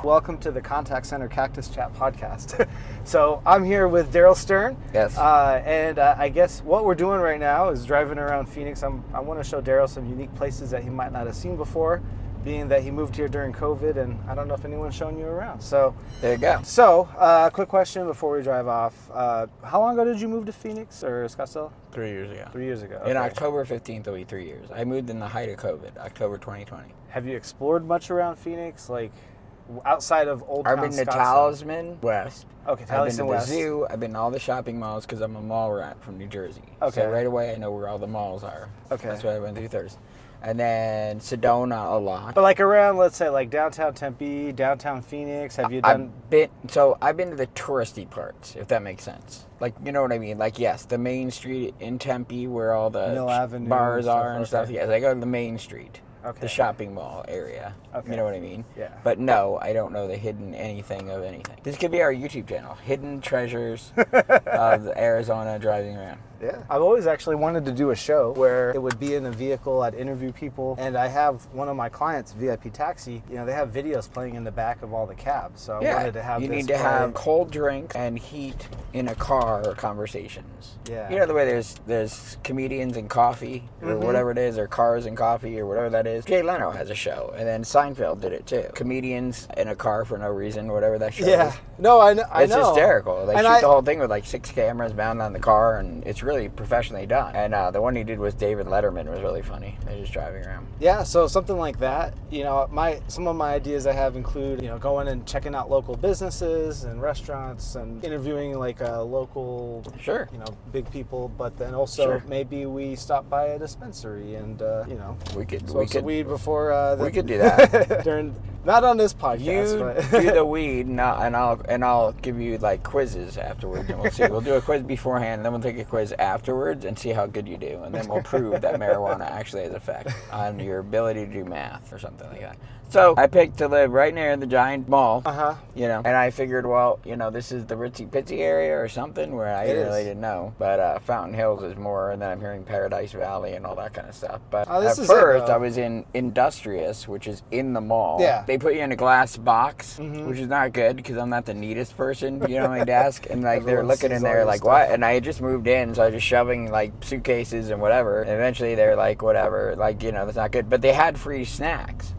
Welcome to the Contact Center Cactus Chat podcast. So I'm here with Darrell Stern. Yes. And I guess what we're doing right now is driving around Phoenix. I want to show Darrell some unique places that he might not have seen before, being that he moved here during COVID, and I don't know if anyone's shown you around. So there you go. So, quick question before we drive off. How long ago did you move to Phoenix or Scottsdale? 3 years ago. 3 years ago. In Okay. October 15th, it'll be 3 years. I moved in the height of COVID, October 2020. Have you explored much around Phoenix, like outside of Old Town I've been to Scottsdale? Talisman West. Okay, I've been Talisman to the West. zoo. I've been to all the shopping malls because I'm a mall rat from New Jersey. Okay. So right away I know where all the malls are. Okay. That's what I went through first. And then Sedona a lot. But like around, let's say, like downtown Tempe, downtown Phoenix, have you done? I've been to the touristy parts, if that makes sense. Like, you know what I mean? Like, yes, the main street in Tempe where all the Mill Avenue bars and are stuff, and stuff. okay. Yes, I go to the main street. Okay. The shopping mall area. Okay. You know what I mean? Yeah. But no, I don't know the hidden anything of anything. This could be our YouTube channel, Hidden Treasures of Arizona Driving Around. Yeah. I've always actually wanted to do a show where it would be in a vehicle, I'd interview people, and I have one of my clients, VIP Taxi, you know, they have videos playing in the back of all the cabs. So I wanted to have you this need to play. have cold drink and heat in a car conversations. Yeah. You know the way there's comedians and coffee or whatever it is, or cars and coffee or whatever that is. Jay Leno has a show, and then Seinfeld did it too. Comedians in a car for no reason, whatever that show is. No, I know. It's hysterical. They And shoot the whole thing with like 6 cameras mounted on the car, and it's really professionally done. And the one he did with David Letterman was really funny. They're just driving around. Yeah, so something like that. You know, some of my ideas I have include, you know, going and checking out local businesses and restaurants and interviewing like local, Sure. you know, big people. But then also maybe we stop by a dispensary and you know, We could smoke some weed before. we could do that. during not on this podcast. You but do the weed, and I'll give you like quizzes afterwards, and we'll see. We'll do a quiz beforehand, and then we'll take a quiz afterwards and see how good you do, and then we'll prove that marijuana actually has effect on your ability to do math or something like that. So I picked to live right near the giant mall, you know, and I figured, well, you know, this is the Ritzy Pitsy area or something where I really didn't know, but Fountain Hills is more, and then I'm hearing Paradise Valley and all that kind of stuff. But at first I was in Industrious, which is in the mall. Yeah. They put you in a glass box, which is not good because I'm not the neatest person, you know, on my desk, and like they're looking in there like, what? And I had just moved in, so I was just shoving like suitcases and whatever, and eventually they're like, whatever, like, you know, that's not good. But they had free snacks.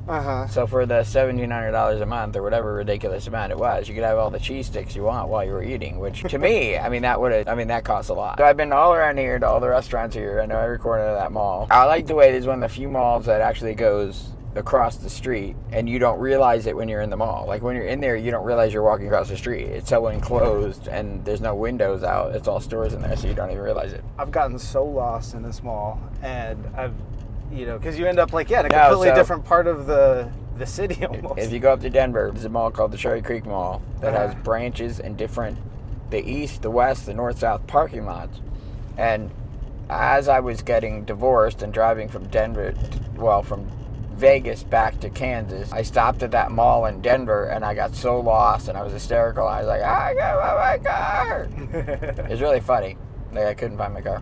So for the $1,700 a month or whatever ridiculous amount it was, you could have all the cheese sticks you want while you were eating, which to me, that costs a lot. So I've been all around here to all the restaurants here. I know every corner of that mall. I like the way there's one of the few malls that actually goes across the street, and you don't realize it when you're in the mall. Like when you're in there, you don't realize you're walking across the street. It's so enclosed, and there's no windows out. It's all stores in there, so you don't even realize it. I've gotten so lost in this mall, and I've, you know, because you end up like in a completely different part of the city almost. If you go up to Denver, there's a mall called the Cherry Creek Mall that has branches in the east, the west, the north, south parking lots. And as I was getting divorced and driving from from Vegas back to Kansas, I stopped at that mall in Denver, and I got so lost, and I was hysterical. I was like, I got my car. It was really funny. Like, I couldn't find my car.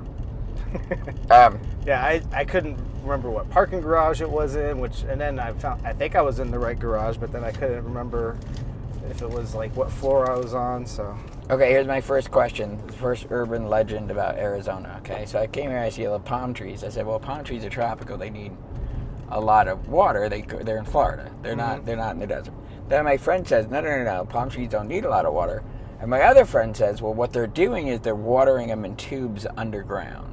Yeah, I couldn't remember what parking garage it was in, and then I think I was in the right garage, but then I couldn't remember if it was like what floor I was on, so. Okay, here's my first question, the first urban legend about Arizona, okay? So I came here, I see the palm trees. I said, well, palm trees are tropical, they need a lot of water. They're in Florida. They're not in the desert. Then my friend says, no, palm trees don't need a lot of water. And my other friend says, well, what they're doing is they're watering them in tubes underground.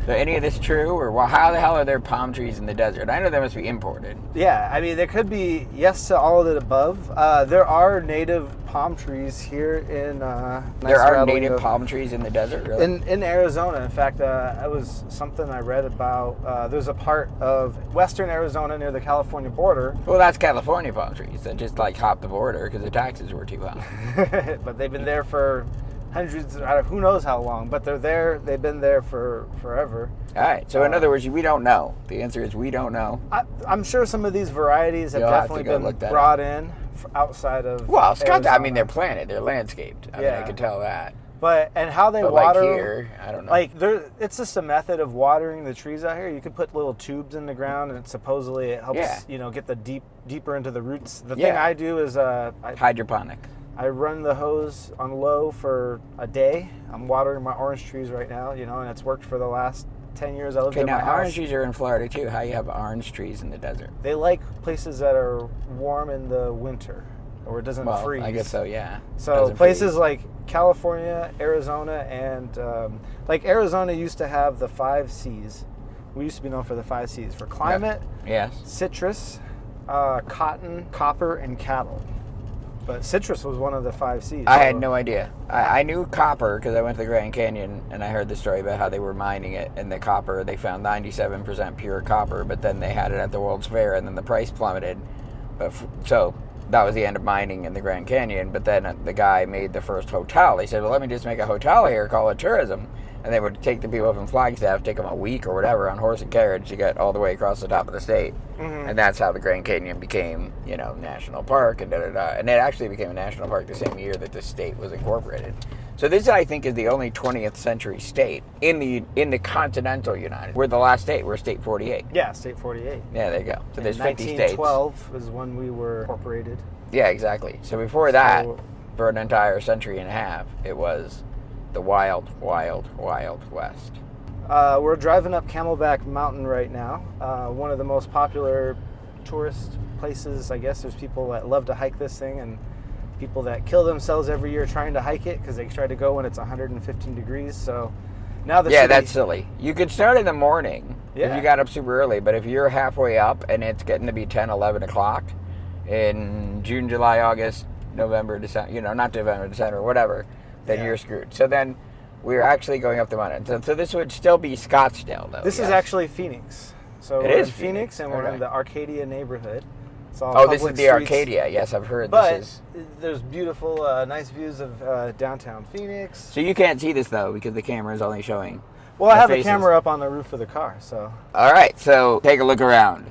So any of this true, or how the hell are there palm trees in the desert? I know they must be imported. Yeah, I mean, there could be yes to all of it above. There are native palm trees here in there are native palm trees in the desert, really? In Arizona. In fact, it was something I read about. There's a part of western Arizona near the California border. Well, that's California palm trees that just like hopped the border because the taxes were too high. But they've been there for hundreds, who knows how long, but they're there. They've been there for forever. All right. So in other words, we don't know. The answer is we don't know. I'm sure some of these varieties have definitely been brought in outside of. Well, Scott, Arizona. I mean, they're planted. They're landscaped. I mean, I could tell that. And how they But water like here, I don't know. like it's just a method of watering the trees out here. You could put little tubes in the ground, and supposedly it helps get the deeper into the roots. The thing I do is hydroponic. I run the hose on low for a day. I'm watering my orange trees right now, and it's worked for the last 10 years I lived in my house. Orange trees are in Florida too. How you have orange trees in the desert? They like places that are warm in the winter, or it doesn't freeze. I guess so, yeah. So places like California, Arizona, and like Arizona used to have the 5 C's. We used to be known for the 5 C's for climate, citrus, cotton, copper, and cattle. But citrus was one of the 5 C's. I had no idea. I knew copper because I went to the Grand Canyon and I heard the story about how they were mining it, and the copper, they found 97% pure copper, but then they had it at the World's Fair and then the price plummeted. So that was the end of mining in the Grand Canyon, but then the guy made the first hotel. He said, well, let me just make a hotel here, call it tourism. And they would take the people from Flagstaff, take them a week or whatever on horse and carriage to get all the way across the top of the state. Mm-hmm. And that's how the Grand Canyon became, national park and da-da-da. And it actually became a national park the same year that the state was incorporated. So this, I think, is the only 20th century state in the continental United. We're the last state. We're state 48. Yeah, state 48. Yeah, there you go. So there's 50 states. 1912 is when we were incorporated. Yeah, exactly. So before that, for an entire century and a half, it was the wild, wild, wild west. We're driving up Camelback Mountain right now. One of the most popular tourist places, I guess. There's people that love to hike this thing, and people that kill themselves every year trying to hike it because they try to go when it's 115 degrees. So now that's silly. You could start in the morning if you got up super early, but if you're halfway up and it's getting to be 10, 11 o'clock in June, July, August, November, December, not November, December, whatever, then you're screwed. So then we're actually going up the mountain. So this would still be Scottsdale, though. This is actually Phoenix. So it is Phoenix, and we're in the Arcadia neighborhood. This is the streets. Arcadia. Yes, I've heard this is. There's beautiful, nice views of downtown Phoenix. So you can't see this, though, because the camera is only showing. Well, I have a camera up on the roof of the car, so. All right, so take a look around.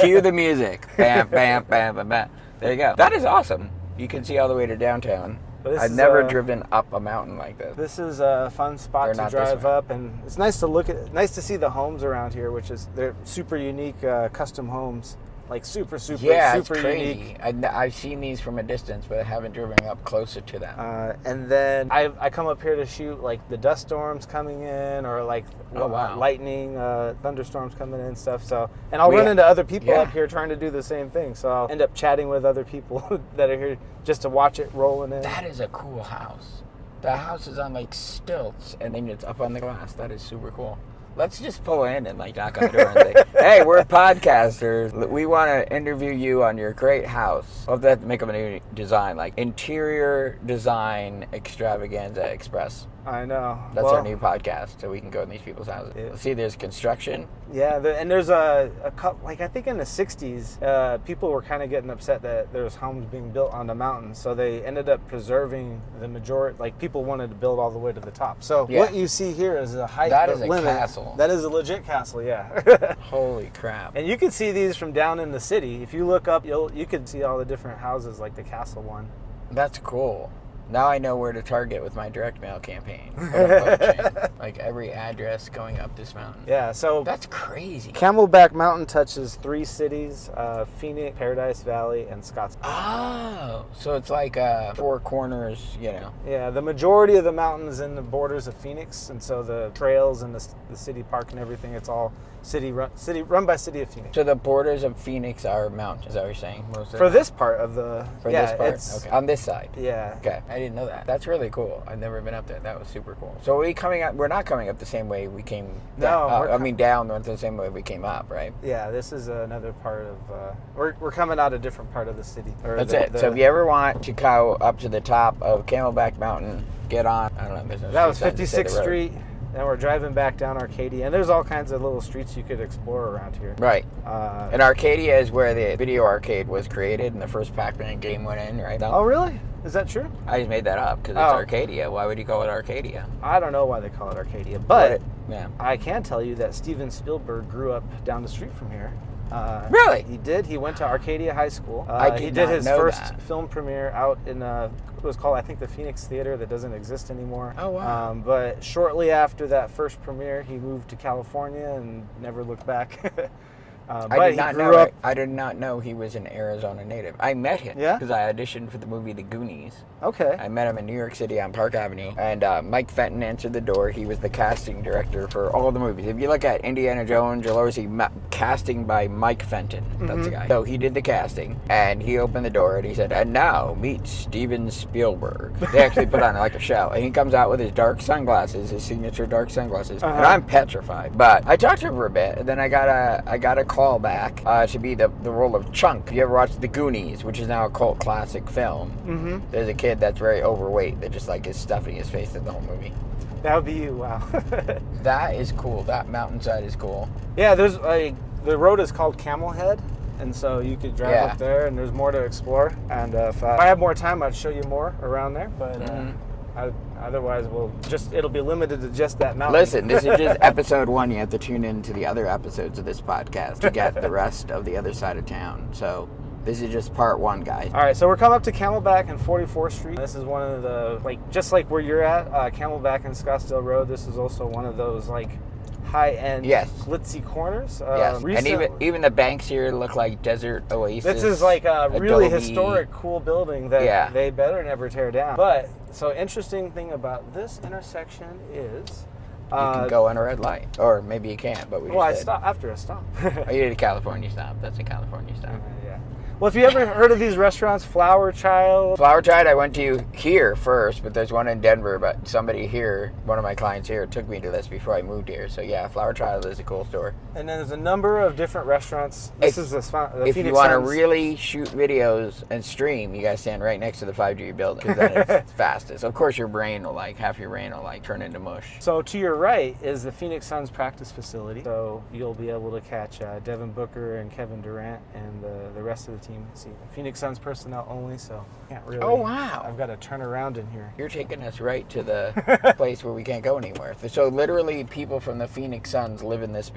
Cue the music. Bam, bam, bam, bam, bam. There you go. That is awesome. You can see all the way to downtown. I've never driven up a mountain like this. This is a fun spot to drive up, and it's nice to see the homes around here, they're super unique custom homes. Like super it's crazy. unique. I've seen these from a distance, but I haven't driven up closer to them. And then I come up here to shoot like the dust storms coming in, or like lightning, thunderstorms coming in and stuff. So, and I'll run into other people up here trying to do the same thing. So I'll end up chatting with other people that are here just to watch it rolling in. That is a cool house. The house is on like stilts, and then it's up on the glass. That is super cool. Let's just pull in and knock on the door and say, hey, we're podcasters. We want to interview you on your great house. We'll have to make them a new design, like Interior Design Extravaganza Express. I know. That's our new podcast, so we can go in these people's houses. Yeah. See, there's construction. Yeah, and there's a couple, I think in the 60s, people were kind of getting upset that there was homes being built on the mountain, so they ended up preserving the majority, people wanted to build all the way to the top. So what you see here is a height limit. That is a castle. That is a legit castle, yeah. Holy crap. And you can see these from down in the city. If you look up, you can see all the different houses, like the castle one. That's cool. Now I know where to target with my direct mail campaign. Like every address going up this mountain. Yeah, so that's crazy. Camelback Mountain touches 3 cities: Phoenix, Paradise Valley, and Scottsdale. Oh, so it's like 4 corners, Yeah, the majority of the mountain is in the borders of Phoenix, and so the trails and the city park and everything, it's all run by City of Phoenix. So the borders of Phoenix are mountains, is that what you're saying? For this part of the... this part? Okay. On this side? Yeah. Okay. I didn't know that. That's really cool. I've never been up there. That was super cool. So we're not coming up the same way we came down. Down the same way we came up, right? Yeah, this is another part of... We're coming out a different part of the city. That's it. So if you ever want to go up to the top of Camelback Mountain, get on... I don't know. That was 56th Street. And we're driving back down Arcadia, and there's all kinds of little streets you could explore around here. Right. And Arcadia is where the video arcade was created, and the first Pac-Man game went in, right? Oh, really? Is that true? I just made that up because it's Arcadia. Why would you call it Arcadia? I don't know why they call it Arcadia, but I can tell you that Steven Spielberg grew up down the street from here. Really? He did. He went to Arcadia High School. He did not his know first that. film premiere out in it was called, I think, the Phoenix Theater, that doesn't exist anymore. Oh, wow. But shortly after that first premiere, he moved to California and never looked back. I did not know he was an Arizona native. I met him because I auditioned for the movie The Goonies. Okay. I met him in New York City on Park Avenue, and Mike Fenton answered the door. He was the casting director for all the movies. If you look at Indiana Jones, you'll always see casting by Mike Fenton. That's the guy. So he did the casting, and he opened the door, and he said, "And now meet Steven Spielberg." They actually put on like a show, and he comes out with his dark sunglasses, his signature dark sunglasses, and I'm petrified. But I talked to him for a bit, and then I got a call back to be the role of Chunk. If you ever watched The Goonies, which is now a cult classic film, there's a kid that's very overweight that just like is stuffing his face in the whole movie. That would be you. Wow. That is cool. That mountainside is cool. Yeah, there's the road is called Camel Head, and so you could drive up there, and there's more to explore. And if I had more time, I'd show you more around there. But otherwise, it'll be limited to just that mountain. Listen, this is just episode 1. You have to tune in to the other episodes of this podcast to get the rest of the other side of town. So this is just part 1, guys. All right, so we're coming up to Camelback and 44th Street. This is one of the, just like where you're at, Camelback and Scottsdale Road. This is also one of those high-end, glitzy corners. Yes, and even the banks here look like desert oasis. This is a really historic, cool building that they better never tear down. But, so interesting thing about this intersection is... you can go on a red light. Or maybe you can't, but we I stopped after a stop. Oh, you did a California stop. That's a California stop. Yeah. Well, if you ever heard of these restaurants, Flower Child? Flower Child, I went to here first, but there's one in Denver. But somebody here, one of my clients here, took me to this before I moved here. So yeah, Flower Child is a cool store. And then there's a number of different restaurants. This is the if Phoenix you want to Suns. really shoot videos and stream, you guys stand right next to the 5G building because that is fastest. Of course, half your brain will turn into mush. So to your right is the Phoenix Suns practice facility. So you'll be able to catch Devin Booker and Kevin Durant and the rest of the team. See, Phoenix Suns personnel only, so can't really. Oh wow! I've got to turn around in here. You're taking us right to the place where we can't go anywhere. So literally, people from the Phoenix Suns live in this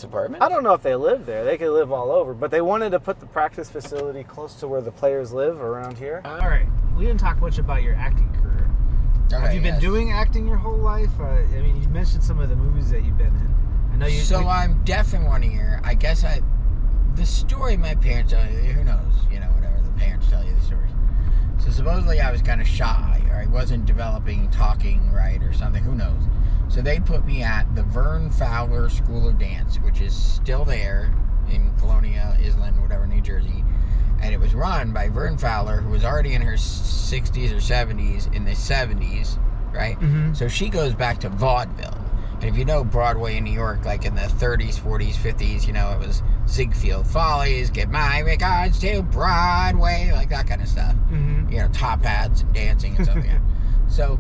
apartment. I don't know if they live there. They could live all over, but they wanted to put the practice facility close to where the players live around here. All right, we didn't talk much about your acting career. Okay, have you been doing acting your whole life? You mentioned some of the movies that you've been in. I know you. So I'm deaf in one ear. I guess the story my parents tell you, who knows, whatever the parents tell you the stories. So supposedly I was kind of shy, or I wasn't developing talking right or something, who knows. So they put me at the Vern Fowler School of Dance, which is still there in Colonia, Island, whatever, New Jersey. And it was run by Vern Fowler, who was already in her 60s or 70s in the 70s, right? Mm-hmm. So she goes back to vaudeville. And if you know Broadway in New York, like in the 30s, 40s, 50s, it was Ziegfeld Follies, Give My Regards to Broadway, like that kind of stuff. Mm-hmm. Top hats and dancing and stuff. Yeah. So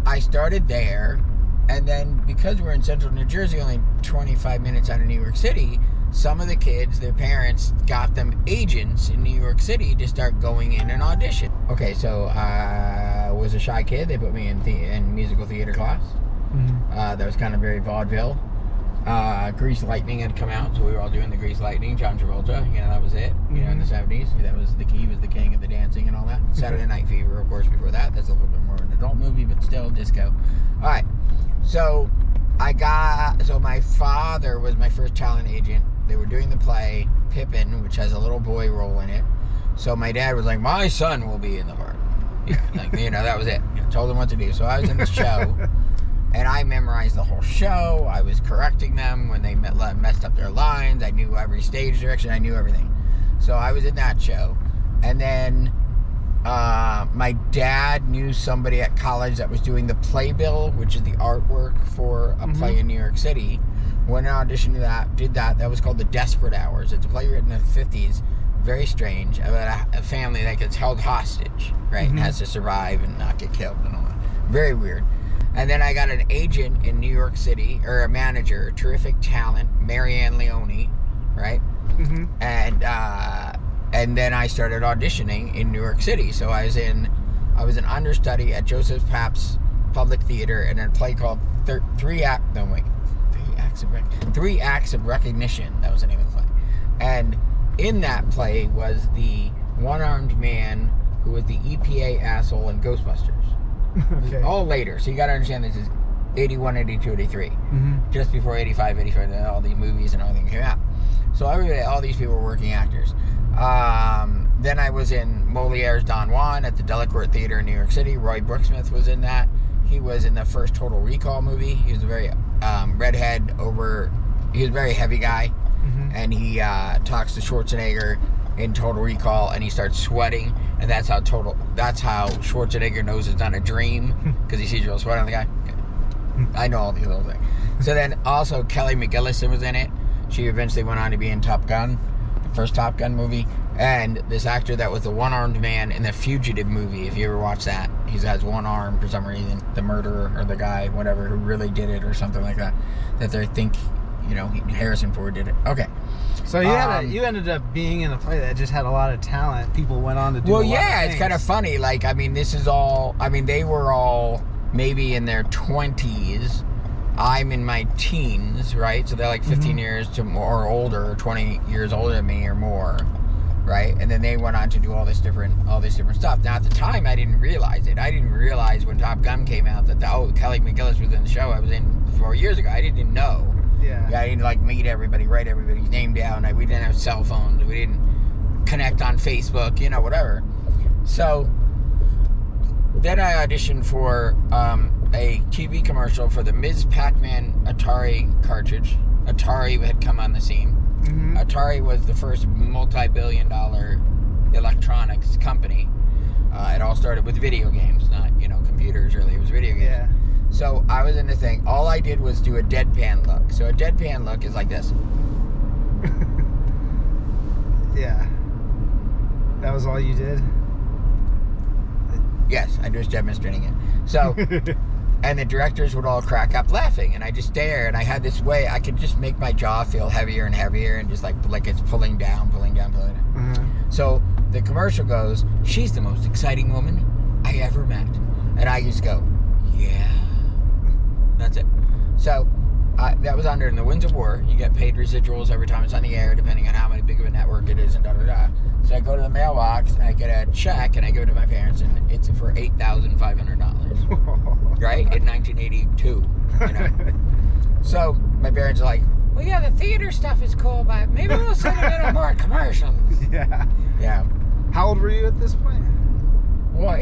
I started there, and then because we're in central New Jersey, only 25 minutes out of New York City, some of the kids, their parents got them agents in New York City to start going in and audition. Okay, so I was a shy kid. They put me in musical theater class. Mm-hmm. That was kind of very vaudeville. Grease Lightning had come out, so we were all doing the Grease Lightning. John Travolta, that was it. Mm-hmm. In the 70s, that was he was the king of the dancing and all that. Saturday Night Fever, of course, before that. That's a little bit more of an adult movie, but still disco. All right, so my father was my first talent agent. They were doing the play Pippin, which has a little boy role in it. So my dad was like, my son will be in the part. That was it. Told him what to do. So I was in the show. And I memorized the whole show. I was correcting them when they messed up their lines. I knew every stage direction. I knew everything. So I was in that show. And then my dad knew somebody at college that was doing the playbill, which is the artwork for a play in New York City. Went and auditioned that, did that. That was called The Desperate Hours. It's a play written in the 50s. Very strange. About a family that gets held hostage, right? And has to survive and not get killed and all that. Very weird. And then I got an agent in New York City, or a manager, terrific talent, Marianne Leone, right? Mm-hmm. And then I started auditioning in New York City. So I was an understudy at Joseph Papp's Public Theater in a play called Three Acts of Recognition. That was the name of the play. in that play was the one-armed man who was the EPA asshole in Ghostbusters. Okay. All later. So you got to understand this is 81, 82, 83. Just before 85, 85, all these movies and everything came out. So all these people were working actors. Then I was in Moliere's Don Juan at the Delacorte Theater in New York City. Roy Brooksmith was in that. He was in the first Total Recall movie. He was a very redhead he was a very heavy guy. And he talks to Schwarzenegger in Total Recall, and he starts sweating, and that's how Schwarzenegger knows it's not a dream, because he sees real sweat on the guy. Okay. I know all these little things. So then also Kelly McGillis was in it. She eventually went on to be in Top Gun, the first Top Gun movie. And this actor that was the one-armed man in the Fugitive movie, if you ever watch that, he has one arm for some reason, the murderer or the guy, whatever, who really did it or something like that, that they think, Harrison Ford did it. Okay. So you ended up being in a play that just had a lot of talent. People went on to do a lot of it's kind of funny. Like, this is all, they were all maybe in their 20s. I'm in my teens, right? So they're like 15 years to more or older, or 20 years older than me or more, right? And then they went on to do all this different stuff. Now, at the time, I didn't realize it. I didn't realize when Top Gun came out that Kelly McGillis was in the show I was in 4 years ago. I didn't know. Yeah, I didn't meet everybody, write everybody's name down. We didn't have cell phones. We didn't connect on Facebook, whatever. So then I auditioned for a TV commercial for the Ms. Pac-Man Atari cartridge. Atari had come on the scene. Atari was the first multi-billion-dollar electronics company. It all started with video games, not computers. Really, it was video games. Yeah. So I was in the thing. All I did was do a deadpan look. So a deadpan look is like this. Yeah. That was all you did? Yes, I was demonstrating it. So, and the directors would all crack up laughing, and I just stare, and I had this way, I could just make my jaw feel heavier and heavier, and just like it's pulling down. So the commercial goes, "She's the most exciting woman I ever met." And I just go, "Yeah." That's it. So that was under in the Winds of War. You get paid residuals every time it's on the air, depending on how big of a network it is, and da-da-da. So I go to the mailbox, and I get a check, and I give it to my parents, and it's for $8,500. Right? In 1982. So my parents are like, "Well, yeah, the theater stuff is cool, but maybe we'll send a little more commercials." Yeah. How old were you at this point? Well,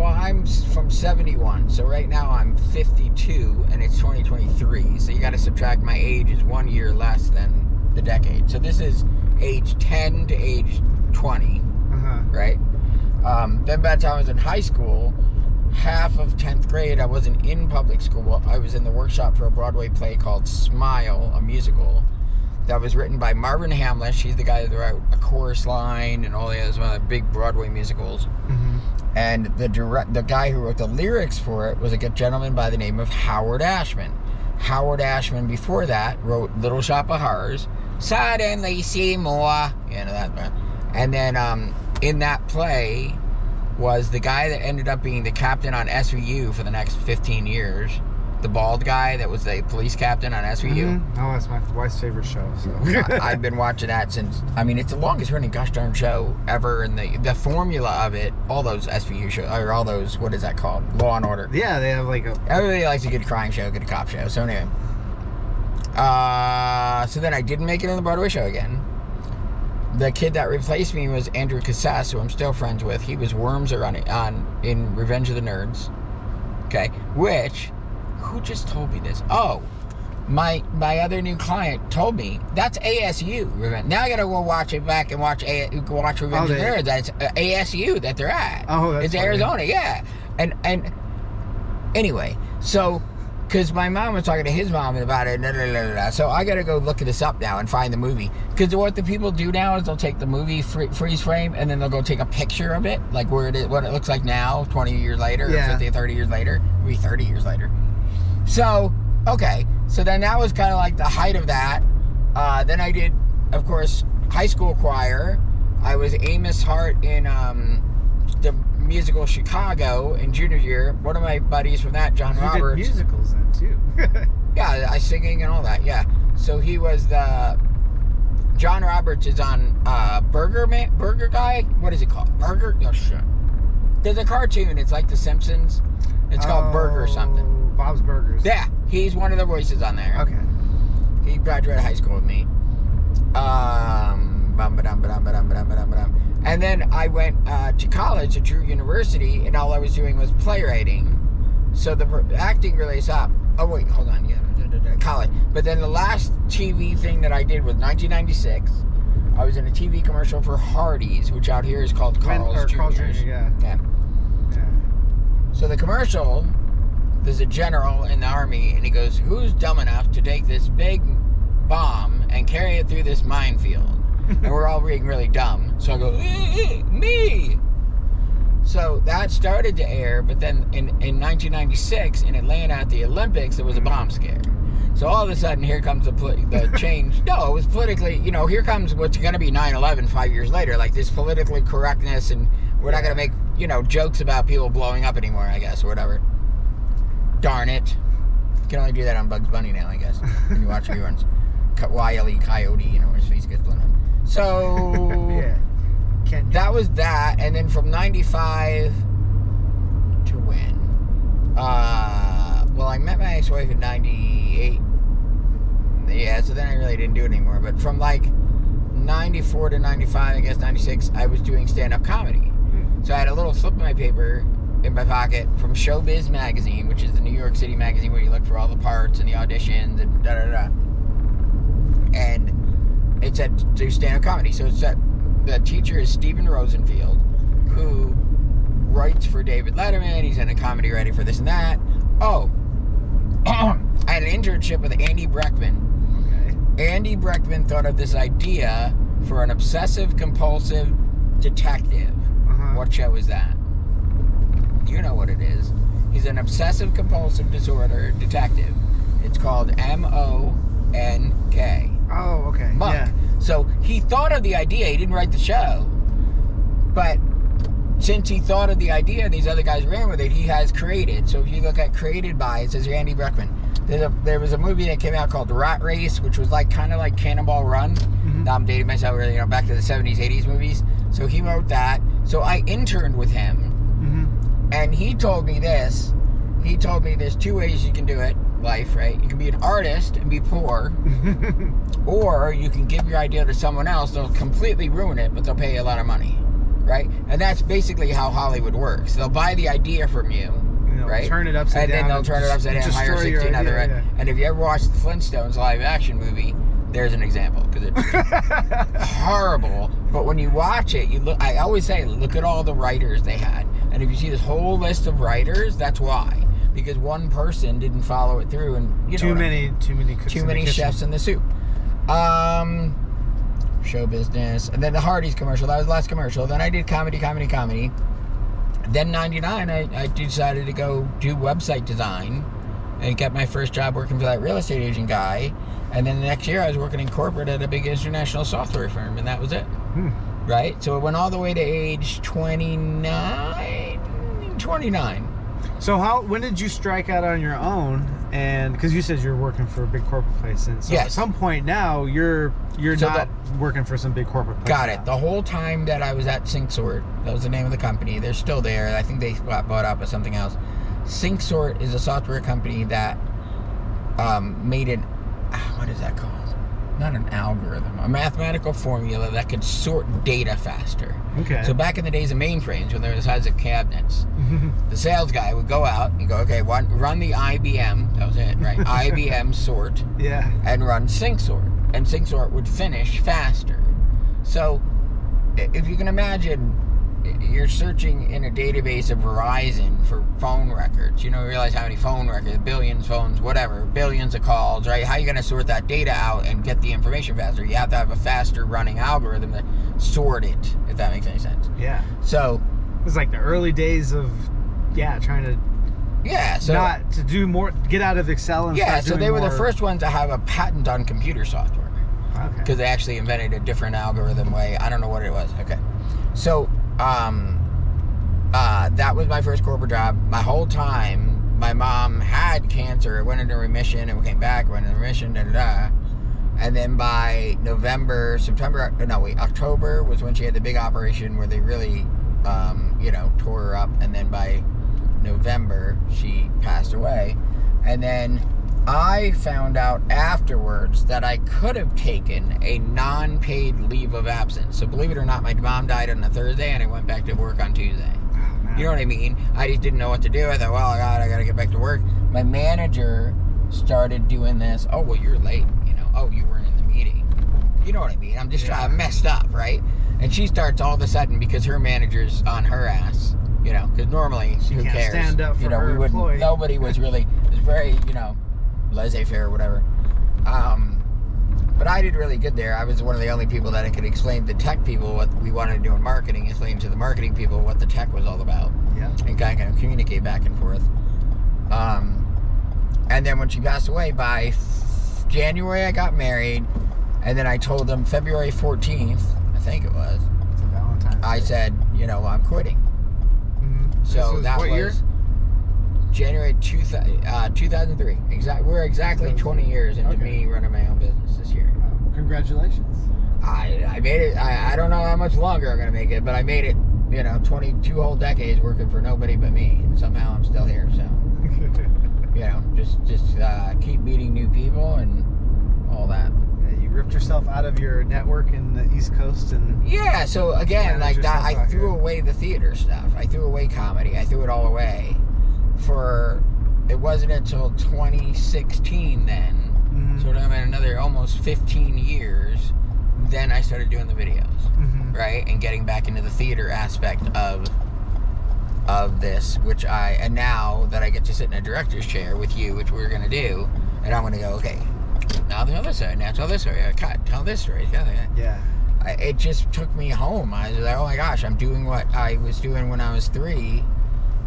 I'm from 71, so right now I'm 52, and it's 2023, so you got to subtract my age is 1 year less than the decade. So this is age 10 to age 20, right? Then by the time I was in high school, half of 10th grade, I wasn't in public school. I was in the workshop for a Broadway play called Smile, a musical, that was written by Marvin Hamlisch. He's the guy that wrote A Chorus Line and all the others, one of the big Broadway musicals. And the guy who wrote the lyrics for it was a gentleman by the name of Howard Ashman. Howard Ashman, before that, wrote Little Shop of Horrors, Suddenly Seymour, that. And then in that play was the guy that ended up being the captain on SVU for the next 15 years. The bald guy that was the police captain on SVU. Oh, that's my wife's favorite show. So I've been watching that since. It's the longest running gosh darn show ever, and the formula of it, all those SVU shows, or all those, what is that called? Law and Order. Yeah, they have everybody likes a good crime show, good cop show. So anyway, so then I didn't make it in the Broadway show again. The kid that replaced me was Andrew Cassas, who I'm still friends with. He was Wormser in Revenge of the Nerds. Okay, who just told me this? Oh, my other new client told me that's ASU. Now I gotta go watch it back and watch Revenge of the Nerds. That's ASU that they're at. Oh, that's it's funny. Arizona, yeah. And anyway, so because my mom was talking to his mom about it, so I gotta go look this up now and find the movie. Because what the people do now is they'll take the movie freeze frame and then they'll go take a picture of it, like where it is, what it looks like now, 20 years later, or 50, 30 years later, maybe 30 years later. So, okay, so then that was kind of like the height of that. Then I did, of course, high school choir. I was Amos Hart in the musical Chicago in junior year. One of my buddies from that, John Roberts. You did musicals then, too. Yeah, I singing and all that, yeah. So he was the John Roberts is on Burger Guy. What is it called? Burger? Oh shit. There's a cartoon. It's like The Simpsons. It's called Burger something. Bob's Burgers. Yeah, he's one of the voices on there. Okay. He graduated high school with me. And then I went to college at Drew University, and all I was doing was playwriting. So the acting really stopped. Oh wait, hold on. Yeah, college. But then the last TV thing that I did was 1996. I was in a TV commercial for Hardee's, which out here is called Carl's Jr. Yeah. So the commercial, there's a general in the army, and he goes, "Who's dumb enough to take this big bomb and carry it through this minefield?" And we're all being really dumb. So I go, me! So that started to air, but then in 1996, in Atlanta at the Olympics, there was a bomb scare. So all of a sudden, here comes the change. No, it was politically, here comes what's going to be 9/11 5 years later, like this politically correctness, and we're not going to make, jokes about people blowing up anymore, I guess, or whatever. Darn it. You can only do that on Bugs Bunny now, I guess, when you watch reruns. Wile E. Coyote, his face gets blown up. So, yeah. That was that, and then from 95 to when? Well, I met my ex-wife in 98. Yeah, so then I really didn't do it anymore. But from like 94 to 95, I guess 96, I was doing stand-up comedy. So I had a little slip of my paper in my pocket from Showbiz Magazine, which is the New York City magazine where you look for all the parts and the auditions and da-da-da. And it said do stand-up comedy. So it's the teacher is Steven Rosenfield, who writes for David Letterman. He's in a comedy writing for this and that. Oh, I had an internship with Andy Breckman. Okay. Andy Breckman thought of this idea for an obsessive-compulsive detective. Uh-huh. What show is that? You know what it is. He's an obsessive-compulsive disorder detective. It's called M-O-N-K. Oh, okay. Monk. Yeah. So he thought of the idea. He didn't write the show. But since he thought of the idea and these other guys ran with it, he has created. So if you look at created by, it says Andy Breckman. There was a movie that came out called Rat Race, which was kind of like Cannonball Run. Mm-hmm. Now I'm dating myself, back to the 70s, 80s movies. So he wrote that. So I interned with him. Mm-hmm. And he told me this. He told me there's two ways you can do it. Life, right? You can be an artist and be poor, or you can give your idea to someone else. They'll completely ruin it, but they'll pay you a lot of money, right? And that's basically how Hollywood works. They'll buy the idea from you, right? Turn it upside down, and then they'll turn it upside down, hire 16 other. Yeah. And if you ever watch the Flintstones live action movie, there's an example because it's horrible. But when you watch it, you look. I always say, look at all the writers they had, and if you see this whole list of writers, that's why. Because one person didn't follow it through, and too many cooks, too many chefs in the soup. Show business, and then the Hardee's commercial. That was the last commercial. Then I did comedy. Then 99, I decided to go do website design, and get my first job working for that real estate agent guy. And then the next year, I was working in corporate at a big international software firm, and that was it. Right. So it went all the way to age 29. So when did you strike out on your own? And because you said you're working for a big corporate place, and so at some point now you're not working for some big corporate place. Got it. The whole time that I was at SyncSort, that was the name of the company. They're still there. I think they got bought out by something else. SyncSort is a software company that made an what is that called? Not an algorithm, a mathematical formula that could sort data faster. Okay. So back in the days of mainframes, when they were the size of cabinets, the sales guy would go out and go, okay, run the IBM, that was it, right? IBM sort, and run SyncSort. And SyncSort would finish faster. So if you can imagine, you're searching in a database of Verizon for phone records. You realize how many phone records, billions of phones, whatever, billions of calls, right? How are you going to sort that data out and get the information faster? You have to have a faster running algorithm to sort it, if that makes any sense. Yeah. So it was like the early days of, trying to so not to do more, get out of Excel and start so they were the first ones to have a patent on computer software. Okay. Because they actually invented a different algorithm way. I don't know what it was. Okay. So that was my first corporate job. My whole time, my mom had cancer. It went into remission, and we came back, went into remission, And then by October was when she had the big operation where they really, tore her up. And then by November, she passed away. And then I found out afterwards that I could have taken a non-paid leave of absence. So believe it or not, my mom died on a Thursday and I went back to work on Tuesday. Oh, you know what I mean? I just didn't know what to do. I thought, well, God, I got to get back to work. My manager started doing this. Oh, well, you're late. Oh, you weren't in the meeting. You know what I mean? I'm messed up, right? And she starts all of a sudden because her manager's on her ass. Because normally, she who can't cares? Stand up for her employee. Nobody was really, it was very, laissez-faire or whatever. But I did really good there. I was one of the only people that I could explain to tech people what we wanted to do in marketing, explain to the marketing people what the tech was all about. Yeah. And kind of communicate back and forth. And then when she passed away, by January I got married, and then I told them February 14th, I think it was. It's a Valentine's Day. I said, I'm quitting. Mm-hmm. So that was year? January 2003. We're exactly 20 years into me running my own business this year. Congratulations. I made it. I don't know how much longer I'm going to make it, but I made it, 22 whole decades working for nobody but me. And somehow I'm still here, so. Just keep meeting new people and all that. Yeah, you ripped yourself out of your network in the East Coast and... Yeah, so again, like that, I threw away the theater stuff. I threw away comedy. I threw it all away. It wasn't until 2016 then, so I'm at another almost 15 years, then I started doing the videos, right? And getting back into the theater aspect of this, and now that I get to sit in a director's chair with you, which we're going to do, and I'm going to go, okay, now tell this story, now tell this story, tell this story. Yeah. It just took me home. I was like, oh my gosh, I'm doing what I was doing when I was 3,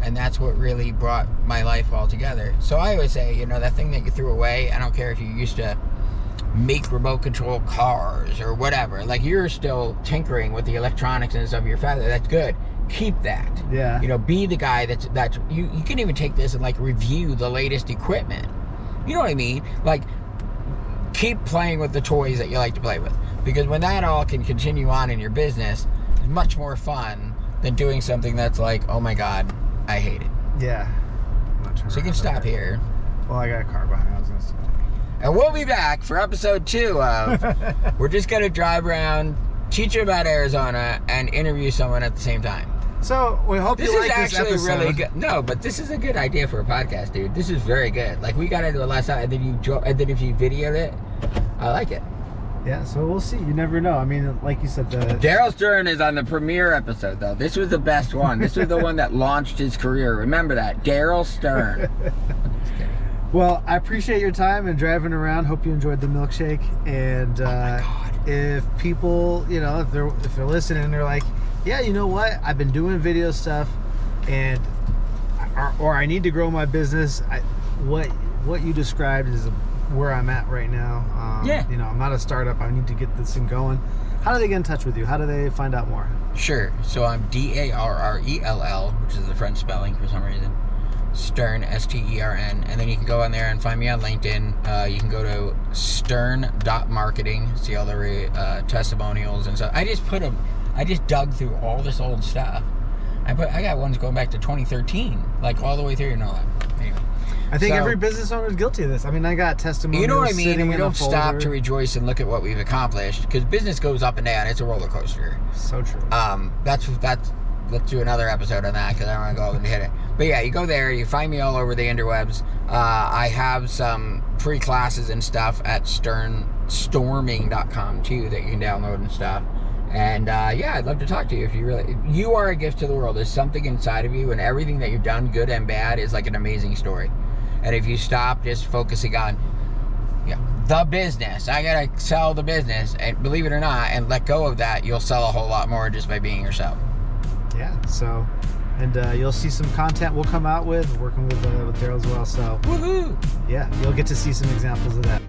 and that's what really brought my life all together. So I always say, that thing that you threw away, I don't care if you used to make remote control cars or whatever, like you're still tinkering with the electronics and stuff of your father, that's good. Keep that. Yeah. Be the guy that's you can even take this and like review the latest equipment. You know what I mean? Like, keep playing with the toys that you like to play with. Because when that all can continue on in your business, it's much more fun than doing something that's like, oh my God, I hate it. Yeah. So you can stop here. Well, I got a car behind me. I was going to say. And we'll be back for episode 2 of we're just going to drive around, teach you about Arizona, and interview someone at the same time. So we hope you like this episode. This is actually really good. No, but this is a good idea for a podcast, dude. This is very good. Like, we got into it last night, and then if you videoed it, I like it. Yeah, so we'll see. You never know. I mean, like you said, Darrell Stern is on the premiere episode, though. This was the best one. This was the one that launched his career. Remember that. Darrell Stern. Just kidding. Well, I appreciate your time and driving around. Hope you enjoyed the milkshake. And oh my God. If people, if they're listening and they're like, yeah, you know what? I've been doing video stuff, and or I need to grow my business. What you described is where I'm at right now. I'm not a startup. I need to get this thing going. How do they get in touch with you? How do they find out more? Sure. So I'm Darrell, which is the French spelling for some reason. Stern, Stern, and then you can go on there and find me on LinkedIn. You can go to stern.marketing, see all the testimonials and stuff. I just dug through all this old stuff. I got ones going back to 2013, like all the way through and all that. Anyway. I think every business owner is guilty of this. I mean, I got testimonials. You know what I mean? And we don't stop to read. rejoice and look at what we've accomplished, because business goes up and down. It's a roller coaster. So true. Let's do another episode on that, because I don't want to go over and hit it. But yeah, you go there, you find me all over the interwebs. I have some free classes and stuff at storming.com too that you can download and stuff. And I'd love to talk to you if you are a gift to the world. There's something inside of you, and everything that you've done, good and bad, is like an amazing story. And if you stop just focusing on the business, I gotta sell the business, and believe it or not, and let go of that, you'll sell a whole lot more just by being yourself. Yeah, so, and you'll see some content we'll come out with, working with Darrell as well, so. Woohoo! Yeah, you'll get to see some examples of that.